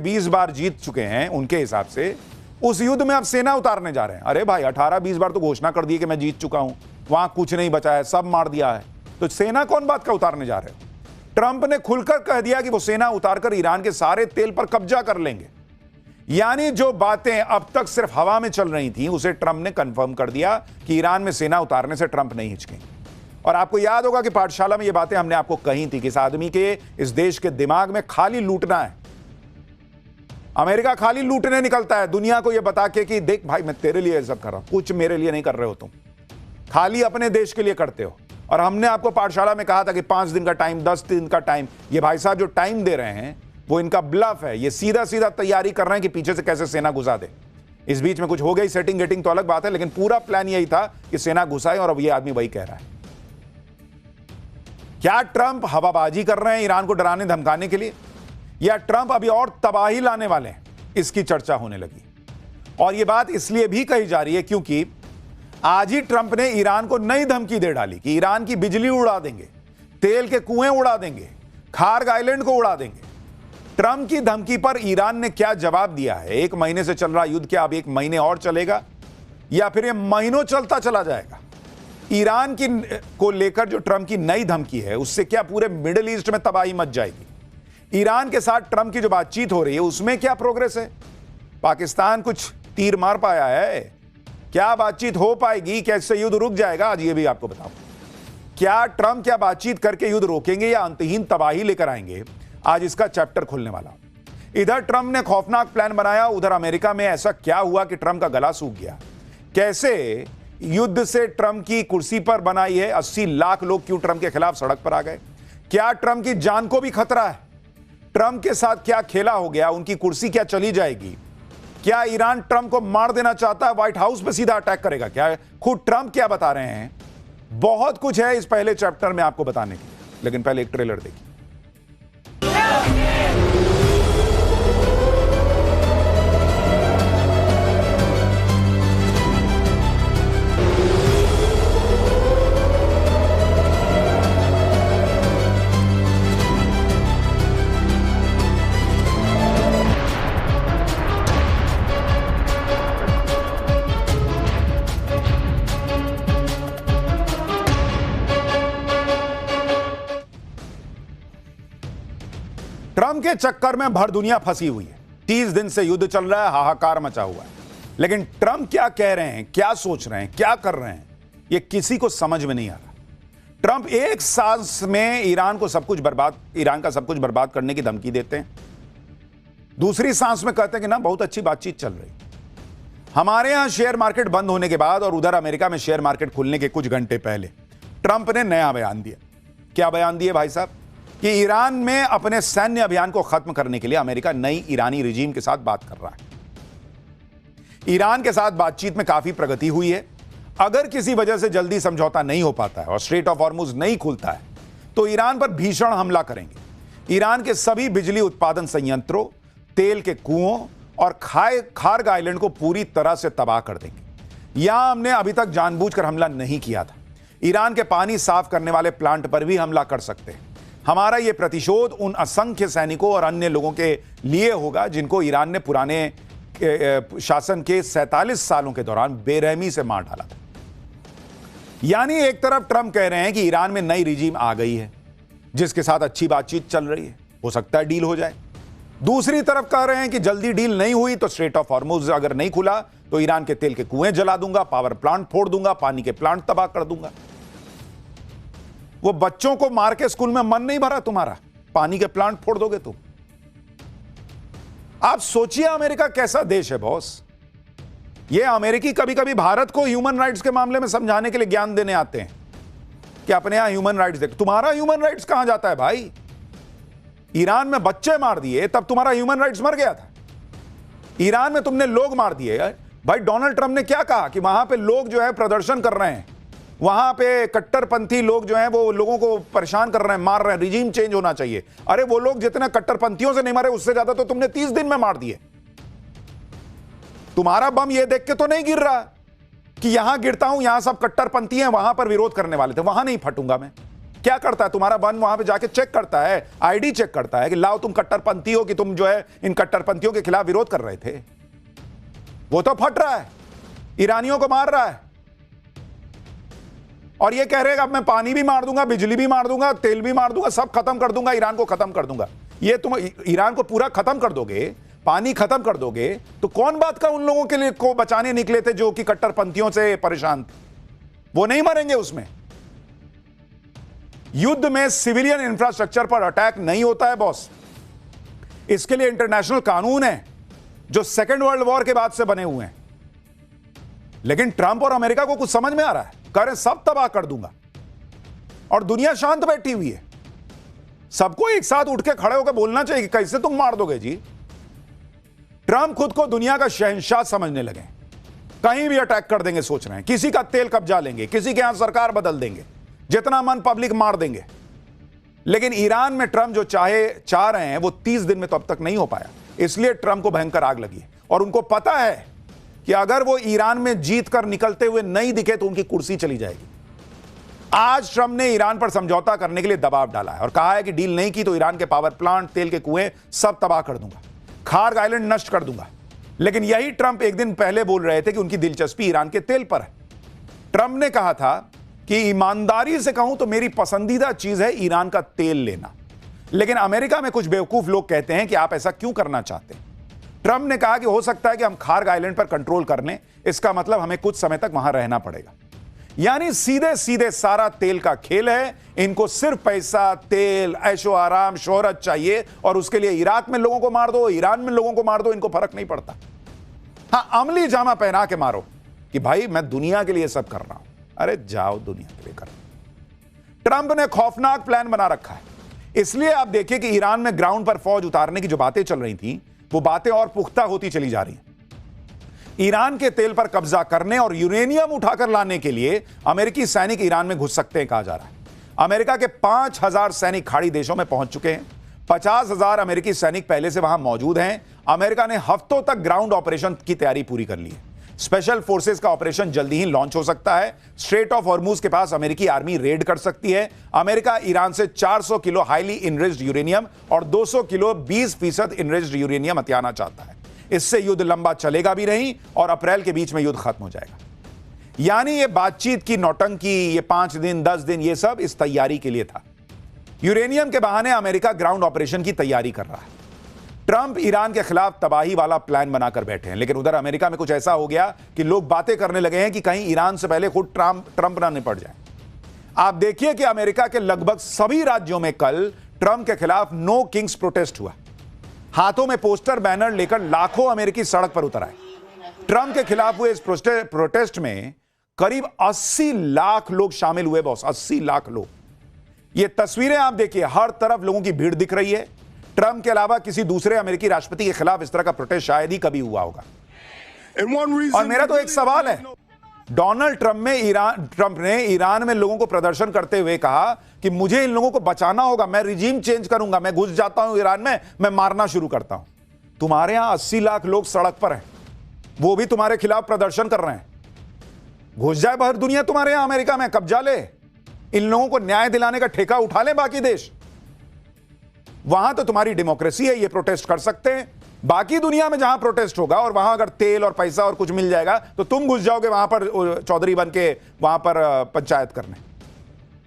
20 बार जीत चुके हैं उनके हिसाब से, उस युद्ध में अब सेना उतारने जा रहे हैं। अरे भाई 18-20 बार तो घोषणा कर दी कि मैं जीत चुका हूं, वहां कुछ नहीं बचा है, सब मार दिया है, तो सेना कौन बात का उतारने जा रहे हो? ट्रंप ने खुलकर कह दिया कि वो सेना उतारकर ईरान के सारे तेल पर कब्जा कर लेंगे। यानी जो बातें अब तक सिर्फ हवा में चल रही थी उसे ट्रंप ने कंफर्म कर दिया कि ईरान में सेना उतारने से ट्रंप नहीं हिचकेंगे। और आपको याद होगा कि पाठशाला में ये बातें हमने आपको कही थी कि इस आदमी के, इस देश के दिमाग में खाली लूटना है। अमेरिका खाली लूटने निकलता है, दुनिया को यह बता के कि देख भाई मैं तेरे लिए सब कर रहा हूं, कुछ मेरे लिए नहीं कर रहे हो तुम, खाली अपने देश के लिए करते हो। और हमने आपको पाठशाला में कहा था कि 5 दिन का टाइम, 10 दिन का टाइम, ये भाई साहब जो टाइम दे रहे हैं वो इनका ब्लफ है। ये सीधा सीधा तैयारी कर रहे हैं कि पीछे से कैसे सेना घुसा दे। इस बीच में कुछ हो गई सेटिंग गेटिंग तो अलग बात है, लेकिन पूरा प्लान यही था कि सेना घुसाए, और अब ये आदमी वही कह रहा है। क्या ट्रंप हवाबाजी कर रहे हैं ईरान को डराने धमकाने के लिए, या ट्रंप अभी और तबाही लाने वाले हैं, इसकी चर्चा होने लगी। और यह बात इसलिए भी कही जा रही है क्योंकि आज ही ट्रंप ने ईरान को नई धमकी दे डाली कि ईरान की बिजली उड़ा देंगे, तेल के कुएं उड़ा देंगे, खार्ग आइलैंड को उड़ा देंगे। ट्रंप की धमकी पर ईरान ने क्या जवाब दिया है? 1 महीने से चल रहा युद्ध क्या अब 1 महीने और चलेगा, या फिर यह महीनों चलता चला जाएगा? ईरान की को लेकर जो ट्रंप की नई धमकी है, उससे क्या पूरे मिडिल ईस्ट में तबाही मच जाएगी? ईरान के साथ ट्रंप की जो बातचीत हो रही है उसमें क्या प्रोग्रेस है? पाकिस्तान कुछ तीर मार पाया है? क्या बातचीत हो पाएगी? क्या इससे युद्ध रुक जाएगा? आज ये भी आपको बताऊं। क्या ट्रंप क्या बातचीत करके युद्ध रोकेंगे या अंतहीन तबाही लेकर आएंगे? आज इसका चैप्टर खुलने वाला। इधर ट्रंप ने खौफनाक प्लान बनाया, उधर अमेरिका में ऐसा क्या हुआ कि ट्रंप का गला सूख गया? कैसे युद्ध से ट्रंप की कुर्सी पर बनाई है 80 लाख लोग क्यों ट्रंप के खिलाफ सड़क पर आ गए? क्या ट्रंप की जान को भी खतरा है? ट्रंप के साथ क्या खेला हो गया? उनकी कुर्सी क्या चली जाएगी? क्या ईरान ट्रंप को मार देना चाहता है, व्हाइट हाउस पे सीधा अटैक करेगा क्या? खुद ट्रंप क्या बता रहे हैं? बहुत कुछ है इस पहले चैप्टर में आपको बताने के लिए, लेकिन पहले एक ट्रेलर देखिए। ट्रंप के चक्कर में भर दुनिया फंसी हुई है। 30 दिन से युद्ध चल रहा है, हाहाकार मचा हुआ है। लेकिन ट्रंप क्या कह रहे हैं, क्या सोच रहे हैं, क्या कर रहे हैं, यह किसी को समझ में नहीं आ रहा। ट्रंप एक सांस में ईरान का सब कुछ बर्बाद करने की धमकी देते हैं, दूसरी सांस में कहते हैं कि ना बहुत अच्छी बातचीत चल रही। हमारे यहां शेयर मार्केट बंद होने के बाद और उधर अमेरिका में शेयर मार्केट खुलने के कुछ घंटे पहले ट्रंप ने नया बयान दिया। क्या बयान दिया भाई साहब? कि ईरान में अपने सैन्य अभियान को खत्म करने के लिए अमेरिका नई ईरानी रिजीम के साथ बात कर रहा है। ईरान के साथ बातचीत में काफी प्रगति हुई है। अगर किसी वजह से जल्दी समझौता नहीं हो पाता है और स्ट्रेट ऑफ हॉर्मुज नहीं खुलता है तो ईरान पर भीषण हमला करेंगे। ईरान के सभी बिजली उत्पादन संयंत्रों, तेल के कुओं और खार्ग आइलैंड को पूरी तरह से तबाह कर देंगे। यहां हमने अभी तक जानबूझकर हमला नहीं किया था। ईरान के पानी साफ करने वाले प्लांट पर भी हमला कर सकते हैं। हमारा यह प्रतिशोध उन असंख्य सैनिकों और अन्य लोगों के लिए होगा जिनको ईरान ने पुराने शासन के 47 सालों के दौरान बेरहमी से मार डाला था। यानी एक तरफ ट्रंप कह रहे हैं कि ईरान में नई रिजीम आ गई है जिसके साथ अच्छी बातचीत चल रही है, हो सकता है डील हो जाए। दूसरी तरफ कह रहे हैं कि जल्दी डील नहीं हुई तो स्ट्रेट ऑफ हॉर्मुज अगर नहीं खुला तो ईरान के तेल के कुएं जला दूंगा, पावर प्लांट फोड़ दूंगा, पानी के प्लांट तबाह कर दूंगा। वो बच्चों को मार के स्कूल में मन नहीं भरा तुम्हारा, पानी के प्लांट फोड़ दोगे तुम। आप सोचिए अमेरिका कैसा देश है बॉस। ये अमेरिकी कभी कभी भारत को ह्यूमन राइट्स के मामले में समझाने के लिए ज्ञान देने आते हैं कि अपने यहां ह्यूमन राइट्स देख। तुम्हारा ह्यूमन राइट्स कहां जाता है भाई? ईरान में बच्चे मार दिए तब तुम्हारा ह्यूमन राइट्स मर गया था। ईरान में तुमने लोग मार दिए भाई। डोनाल्ड ट्रंप ने क्या कहा कि वहां पे लोग जो है प्रदर्शन कर रहे हैं, वहां पे कट्टरपंथी लोग जो हैं वो लोगों को परेशान कर रहे हैं, मार रहे हैं, रिजीम चेंज होना चाहिए। अरे वो लोग जितने कट्टरपंथियों से नहीं मारे उससे ज्यादा तो तुमने 30 दिन में मार दिए। तुम्हारा बम ये देख के तो नहीं गिर रहा कि यहां गिरता हूं, यहां सब कट्टरपंथी हैं, वहां पर विरोध करने वाले थे, वहां नहीं फटूंगा मैं। क्या करता है? तुम्हारा वन वहां पे जाके चेक करता है, आईडी चेक करता है कि लाओ तुम कट्टरपंथी हो कि तुम जो है इन कट्टरपंथियों के खिलाफ विरोध कर रहे थे। वो तो फट रहा है, ईरानियों को मार रहा है और ये कह रहे हैं अब मैं पानी भी मार दूंगा, बिजली भी मार दूंगा, तेल भी मार दूंगा, सब खत्म कर दूंगा, ईरान को खत्म कर दूंगा। ये तुम ईरान को पूरा खत्म कर दोगे, पानी खत्म कर दोगे, तो कौन बात का उन लोगों के लिए को बचाने निकले थे जो कि कट्टरपंथियों से परेशान थे? वो नहीं मरेंगे उसमें। युद्ध में सिविलियन इंफ्रास्ट्रक्चर पर अटैक नहीं होता है बॉस। इसके लिए इंटरनेशनल कानून है जो सेकेंड वर्ल्ड वॉर के बाद से बने हुए हैं। लेकिन ट्रंप और अमेरिका को कुछ समझ में आ रहा है, कह रहे सब तबाह कर दूंगा और दुनिया शांत बैठी हुई है। सबको एक साथ उठ के खड़े होकर बोलना चाहिए कि कैसे तुम मार दोगे जी। ट्रंप खुद को दुनिया का शहंशाह समझने लगे, कहीं भी अटैक कर देंगे सोच रहे हैं, किसी का तेल कब्जा लेंगे, किसी के यहां सरकार बदल देंगे, जितना मन पब्लिक मार देंगे। लेकिन ईरान में ट्रंप जो चाह रहे हैं वो 30 दिन में तो अब तक नहीं हो पाया। इसलिए ट्रंप को भयंकर आग लगी और उनको पता है कि अगर वो ईरान में जीत कर निकलते हुए नहीं दिखे तो उनकी कुर्सी चली जाएगी। आज ट्रंप ने ईरान पर समझौता करने के लिए दबाव डाला है और कहा है कि डील नहीं की तो ईरान के पावर प्लांट, तेल के कुएं सब तबाह कर दूंगा, खार्ग आइलैंड नष्ट कर दूंगा। लेकिन यही ट्रंप एक दिन पहले बोल रहे थे कि उनकी दिलचस्पी ईरान के तेल पर है। ट्रंप ने कहा था कि ईमानदारी से कहूं तो मेरी पसंदीदा चीज है ईरान का तेल लेना। लेकिन अमेरिका में कुछ बेवकूफ लोग कहते हैं कि आप ऐसा क्यों करना चाहते हैं। ट्रंप ने कहा कि हो सकता है कि हम खार्ग आइलैंड पर कंट्रोल कर लें, इसका मतलब हमें कुछ समय तक वहां रहना पड़ेगा। यानी सीधे सीधे सारा तेल का खेल है। इनको सिर्फ पैसा, तेल, ऐशो आराम, शोहरत चाहिए और उसके लिए इराक में लोगों को मार दो, ईरान में लोगों को मार दो, इनको फर्क नहीं पड़ता। हां, अमली जामा पहना के मारो कि भाई मैं दुनिया के लिए सब कर रहा हूं। अरे जाओ, दुनिया के लिए करो। ट्रंप ने खौफनाक प्लान बना रखा है। इसलिए आप देखिए कि ईरान में ग्राउंड पर फौज उतारने की जो बातें चल रही थी वो बातें और पुख्ता होती चली जा रही हैं। ईरान के तेल पर कब्जा करने और यूरेनियम उठाकर लाने के लिए अमेरिकी सैनिक ईरान में घुस सकते हैं, कहा जा रहा है। अमेरिका के 5000 सैनिक खाड़ी देशों में पहुंच चुके हैं। 50,000 अमेरिकी सैनिक पहले से वहां मौजूद हैं। अमेरिका ने हफ्तों तक ग्राउंड ऑपरेशन की तैयारी पूरी कर ली है। स्पेशल फोर्सेस का ऑपरेशन जल्दी ही लॉन्च हो सकता है। स्ट्रेट ऑफ हॉर्मुज के पास अमेरिकी आर्मी रेड कर सकती है। अमेरिका ईरान से 400 किलो हाईली इनरिच्ड यूरेनियम और 200 किलो 20% इनरिच्ड यूरेनियम हथियाना चाहता है। इससे युद्ध लंबा चलेगा भी नहीं और अप्रैल के बीच में युद्ध खत्म हो जाएगा। यानी ये बातचीत की नौटंकी, ये 5 दिन 10 दिन, ये सब इस तैयारी के लिए था। यूरेनियम के बहाने अमेरिका ग्राउंड ऑपरेशन की तैयारी कर रहा है। ट्रंप ईरान के खिलाफ तबाही वाला प्लान बनाकर बैठे हैं। लेकिन उधर अमेरिका में कुछ ऐसा हो गया कि लोग बातें करने लगे हैं कि कहीं ईरान से पहले खुद ट्रंप ना निपट जाए। आप देखिए कि अमेरिका के लगभग सभी राज्यों में कल ट्रंप के खिलाफ नो किंग्स प्रोटेस्ट हुआ। हाथों में पोस्टर, बैनर लेकर लाखों अमेरिकी सड़क पर उतर आए। ट्रंप के खिलाफ हुए इस प्रोटेस्ट में करीब 80 लाख लोग शामिल हुए बॉस, 80 लाख लोग। ये तस्वीरें आप देखिए, हर तरफ लोगों की भीड़ दिख रही है। ट्रंप के अलावा किसी दूसरे अमेरिकी राष्ट्रपति के खिलाफ इस तरह का प्रोटेस्ट शायद ही कभी हुआ होगा। और मेरा तो एक सवाल है, डोनाल्ड ट्रंप ने ईरान में लोगों को प्रदर्शन करते हुए कहा कि मुझे इन लोगों को बचाना होगा, मैं रिजीम चेंज करूंगा, मैं घुस जाता हूं ईरान में, मैं मारना शुरू करता हूं। तुम्हारे यहां 80 लाख लोग सड़क पर हैं, वो भी तुम्हारे खिलाफ प्रदर्शन कर रहे हैं। घुस जाए बाहर दुनिया तुम्हारे यहां अमेरिका में, कब्जा ले, इन लोगों को न्याय दिलाने का ठेका उठा ले बाकी देश। वहां तो तुम्हारी डेमोक्रेसी है, ये प्रोटेस्ट कर सकते हैं। बाकी दुनिया में जहां प्रोटेस्ट होगा और वहां अगर तेल और पैसा और कुछ मिल जाएगा तो तुम घुस जाओगे वहां पर चौधरी बन के वहां पर पंचायत करने।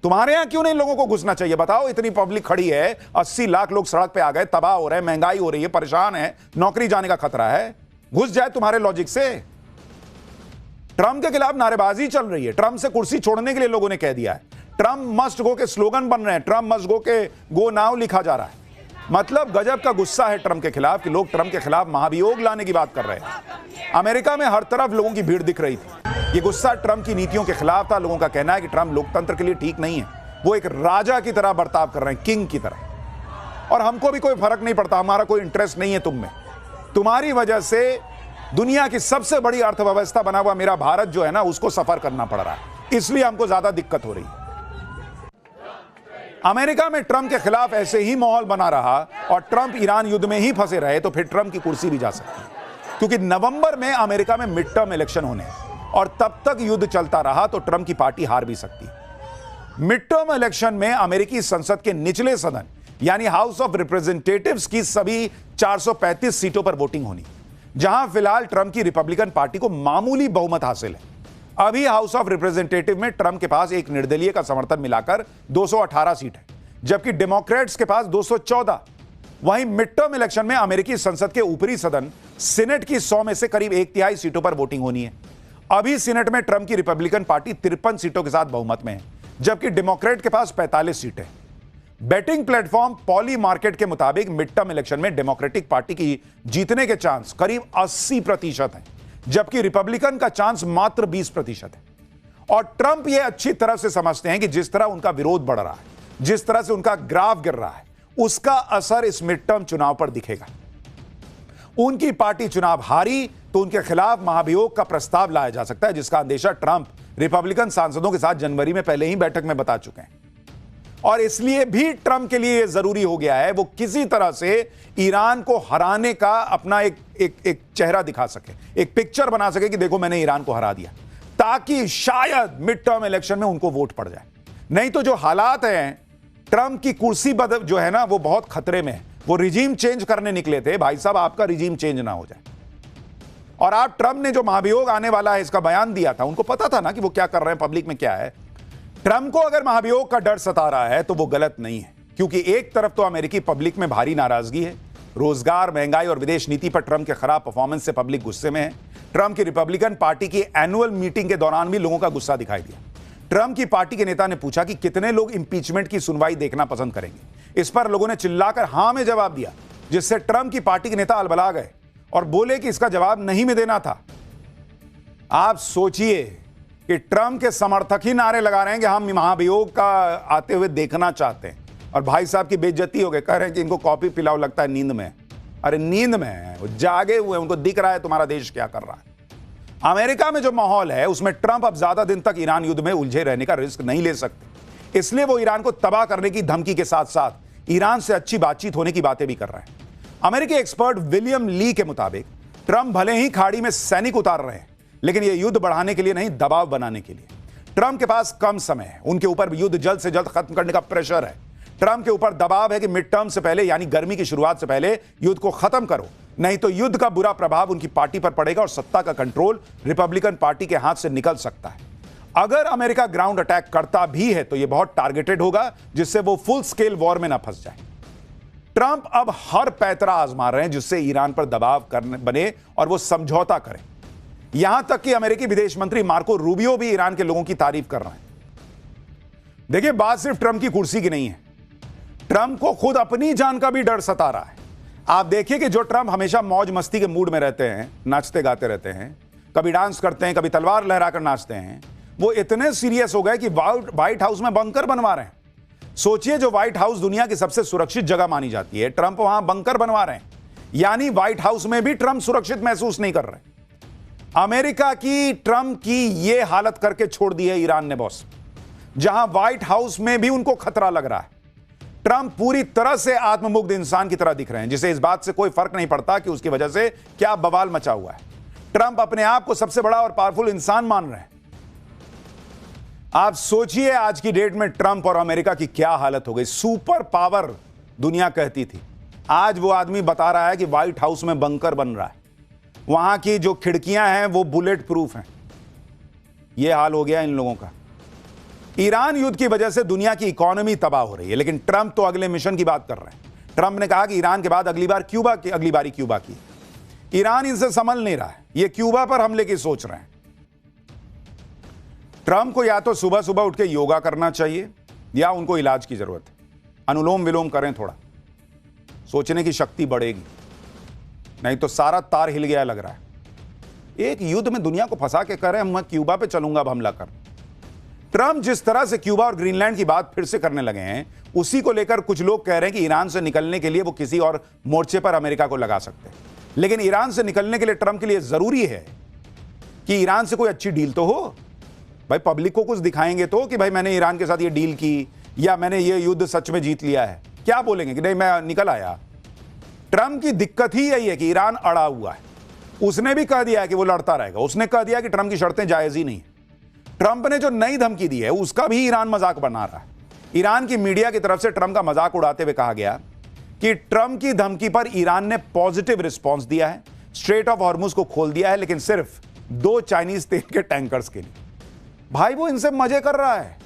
तुम्हारे यहां क्यों नहीं लोगों को घुसना चाहिए? बताओ, इतनी पब्लिक खड़ी है, 80 लाख लोग सड़क पे आ गए, तबाह हो रहे हैं, महंगाई हो रही है, परेशान है, नौकरी जाने का खतरा है, घुस जाए तुम्हारे लॉजिक से। ट्रंप के खिलाफ नारेबाजी चल रही है, ट्रंप से कुर्सी छोड़ने के लिए लोगों ने कह दिया है। ट्रंप मस्ट गो के स्लोगन बन रहे हैं, ट्रंप मस्ट गो के गो नाउ लिखा जा रहा है। मतलब गजब का गुस्सा है ट्रंप के खिलाफ कि लोग ट्रंप के खिलाफ महाभियोग लाने की बात कर रहे हैं। अमेरिका में हर तरफ लोगों की भीड़ दिख रही थी। ये गुस्सा ट्रंप की नीतियों के खिलाफ था। लोगों का कहना है कि ट्रंप लोकतंत्र के लिए ठीक नहीं है, वो एक राजा की तरह बर्ताव कर रहे हैं, किंग की तरह। और हमको भी कोई फर्क नहीं पड़ता, हमारा कोई इंटरेस्ट नहीं है तुम में। तुम्हारी वजह से दुनिया की सबसे बड़ी अर्थव्यवस्था बना हुआ मेरा भारत जो है ना, उसको सफर करना पड़ रहा है, इसलिए हमको ज्यादा दिक्कत हो रही है। अमेरिका में ट्रंप के खिलाफ ऐसे ही माहौल बना रहा और ट्रंप ईरान युद्ध में ही फंसे रहे तो फिर ट्रंप की कुर्सी भी जा सकती है, क्योंकि नवंबर में अमेरिका में मिड टर्म इलेक्शन होने हैं और तब तक युद्ध चलता रहा तो ट्रंप की पार्टी हार भी सकती है। मिड टर्म इलेक्शन में अमेरिकी संसद के निचले सदन यानी हाउस ऑफ रिप्रेजेंटेटिव्स की सभी 435 सीटों पर वोटिंग होनी, जहां फिलहाल ट्रंप की रिपब्लिकन पार्टी को मामूली बहुमत हासिल है। अभी हाउस ऑफ रिप्रेजेंटेटिव में ट्रंप के पास एक निर्दलीय का समर्थन मिलाकर 218 सीट है, जबकि डेमोक्रेट्स के पास 214। वहीं मिड टर्म इलेक्शन में अमेरिकी संसद के ऊपरी सदन सीनेट की 100 में से करीब 1/3 सीटों पर वोटिंग होनी है। अभी सीनेट में ट्रंप की रिपब्लिकन पार्टी 53 सीटों के साथ बहुमत में है, जबकि डेमोक्रेट के पास 45 सीटें। बैटिंग प्लेटफॉर्म पॉली मार्केट के मुताबिक मिड टर्म इलेक्शन में डेमोक्रेटिक पार्टी की जीतने के चांस करीब 80% हैं, जबकि रिपब्लिकन का चांस मात्र 20% है। और ट्रंप यह अच्छी तरह से समझते हैं कि जिस तरह उनका विरोध बढ़ रहा है, जिस तरह से उनका ग्राफ गिर रहा है, उसका असर इस मिड टर्म चुनाव पर दिखेगा। उनकी पार्टी चुनाव हारी तो उनके खिलाफ महाभियोग का प्रस्ताव लाया जा सकता है, जिसका अंदेशा ट्रंप रिपब्लिकन सांसदों के साथ जनवरी में पहले ही बैठक में बता चुके हैं। और इसलिए भी ट्रंप के लिए यह जरूरी हो गया है वो किसी तरह से ईरान को हराने का अपना एक चेहरा दिखा सके, एक पिक्चर बना सके कि देखो मैंने ईरान को हरा दिया, ताकि शायद मिड टर्म इलेक्शन में उनको वोट पड़ जाए। नहीं तो जो हालात हैं, ट्रंप की कुर्सी जो है ना, वो बहुत खतरे में है। वो रिजीम चेंज करने निकले थे, भाई साहब आपका रिजीम चेंज ना हो जाए। और आप ट्रंप ने जो महाभियोग आने वाला है इसका बयान दिया था, उनको पता था ना कि वो क्या कर रहे हैं, पब्लिक में क्या है। ट्रंप को अगर महाभियोग का डर सता रहा है तो वो गलत नहीं है, क्योंकि एक तरफ तो अमेरिकी पब्लिक में भारी नाराजगी है, रोजगार, महंगाई और विदेश नीति पर ट्रंप के खराब परफॉर्मेंस से पब्लिक गुस्से में है। ट्रंप की रिपब्लिकन पार्टी की एनुअल मीटिंग के दौरान भी लोगों का गुस्सा दिखाई दिया। ट्रंप की पार्टी के नेता ने पूछा कि कितने लोग इंपीचमेंट की सुनवाई देखना पसंद करेंगे। इस पर लोगों ने चिल्लाकर हां में जवाब दिया, जिससे ट्रंप की पार्टी के नेता अलबला गए और बोले कि इसका जवाब नहीं में देना था। आप सोचिए कि ट्रंप के समर्थक ही नारे लगा रहे हैं कि हम महाभियोग का आते हुए देखना चाहते हैं, और भाई साहब की बेइज्जती हो गई, कह रहे हैं कि इनको कॉफी पिलाओ, लगता है नींद में। अरे नींद में है, वो जागे हुए, उनको दिख रहा है तुम्हारा देश क्या कर रहा है। अमेरिका में जो माहौल है उसमें ट्रंप अब ज्यादा दिन तक ईरान युद्ध में उलझे रहने का रिस्क नहीं ले सकते, इसलिए वो ईरान को तबाह करने की धमकी के साथ साथ ईरान से अच्छी बातचीत होने की बातें भी कर रहे हैं। अमेरिकी एक्सपर्ट विलियम ली के मुताबिक ट्रंप भले ही खाड़ी में सैनिक उतार रहे हैं, लेकिन यह युद्ध बढ़ाने के लिए नहीं, दबाव बनाने के लिए। ट्रंप के पास कम समय है, उनके ऊपर युद्ध जल्द से जल्द खत्म करने का प्रेशर है। ट्रंप के ऊपर दबाव है कि मिड टर्म से पहले यानी गर्मी की शुरुआत से पहले युद्ध को खत्म करो, नहीं तो युद्ध का बुरा प्रभाव उनकी पार्टी पर पड़ेगा और सत्ता का कंट्रोल रिपब्लिकन पार्टी के हाथ से निकल सकता है। अगर अमेरिका ग्राउंड अटैक करता भी है तो यह बहुत टारगेटेड होगा, जिससे वो फुल स्केल वॉर में ना फंस जाए। ट्रंप अब हर पैतरा आजमा रहे हैं जिससे ईरान पर दबाव करने बने और वो समझौता करें। यहां तक कि अमेरिकी विदेश मंत्री मार्को रूबियो भी ईरान के लोगों की तारीफ कर रहे हैं। देखिए, बात सिर्फ ट्रंप की कुर्सी की नहीं है, ट्रंप को खुद अपनी जान का भी डर सता रहा है। आप देखिए कि जो ट्रंप हमेशा मौज मस्ती के मूड में रहते हैं, नाचते गाते रहते हैं, कभी डांस करते हैं, कभी तलवार लहराकर नाचते हैं, वो इतने सीरियस हो गए कि व्हाइट हाउस में बंकर बनवा रहे हैं। सोचिए, जो व्हाइट हाउस दुनिया की सबसे सुरक्षित जगह मानी जाती है, ट्रंप वहां बंकर बनवा रहे हैं, यानी व्हाइट हाउस में भी ट्रंप सुरक्षित महसूस नहीं कर रहे। अमेरिका की ट्रंप की यह हालत करके छोड़ दी है ईरान ने बॉस, जहां व्हाइट हाउस में भी उनको खतरा लग रहा है। ट्रंप पूरी तरह से आत्ममुग्ध इंसान की तरह दिख रहे हैं, जिसे इस बात से कोई फर्क नहीं पड़ता कि उसकी वजह से क्या बवाल मचा हुआ है। ट्रंप अपने आप को सबसे बड़ा और पावरफुल इंसान मान रहे हैं। आप सोचिए आज की डेट में ट्रंप और अमेरिका की क्या हालत हो गई। सुपर पावर दुनिया कहती थी, आज वो आदमी बता रहा है कि व्हाइट हाउस में बंकर बन रहा है, वहां की जो खिड़कियां हैं वो बुलेट प्रूफ हैं। यह हाल हो गया इन लोगों का। ईरान युद्ध की वजह से दुनिया की इकोनॉमी तबाह हो रही है, लेकिन ट्रंप तो अगले मिशन की बात कर रहे हैं। ट्रंप ने कहा कि ईरान के बाद अगली बारी क्यूबा की। ईरान इनसे संभल नहीं रहा है, ये क्यूबा पर हमले की सोच रहे हैं। ट्रंप को या तो सुबह सुबह उठ के योगा करना चाहिए या उनको इलाज की जरूरत है। अनुलोम विलोम करें, थोड़ा सोचने की शक्ति बढ़ेगी, नहीं तो सारा तार हिल गया लग रहा है। एक युद्ध में दुनिया को फंसा के कह रहे हैं मैं क्यूबा पे चलूंगा अब हमला कर। ट्रंप जिस तरह से क्यूबा और ग्रीनलैंड की बात फिर से करने लगे हैं, उसी को लेकर कुछ लोग कह रहे हैं कि ईरान से निकलने के लिए वो किसी और मोर्चे पर अमेरिका को लगा सकते हैं। लेकिन ईरान से निकलने के लिए ट्रंप के लिए जरूरी है कि ईरान से कोई अच्छी डील तो हो। भाई पब्लिक को कुछ दिखाएंगे तो कि भाई मैंने ईरान के साथ ये डील की या मैंने ये युद्ध सच में जीत लिया है। क्या बोलेंगे कि नहीं मैं निकल आया। ट्रंप की दिक्कत ही यही है कि ईरान अड़ा हुआ है। उसने भी कह दिया है कि वो लड़ता रहेगा, उसने कह दिया कि ट्रंप की शर्तें जायज ही नहीं है। ट्रंप ने जो नई धमकी दी है उसका भी ईरान मजाक बना रहा है। ईरान की मीडिया की तरफ से ट्रंप का मजाक उड़ाते हुए कहा गया कि ट्रंप की धमकी पर ईरान ने पॉजिटिव रिस्पांस दिया है, स्ट्रेट ऑफ हॉर्मुज को खोल दिया है, लेकिन सिर्फ 2 चाइनीज तेल के टैंकर्स के लिए। भाई वो इनसे मजे कर रहा है।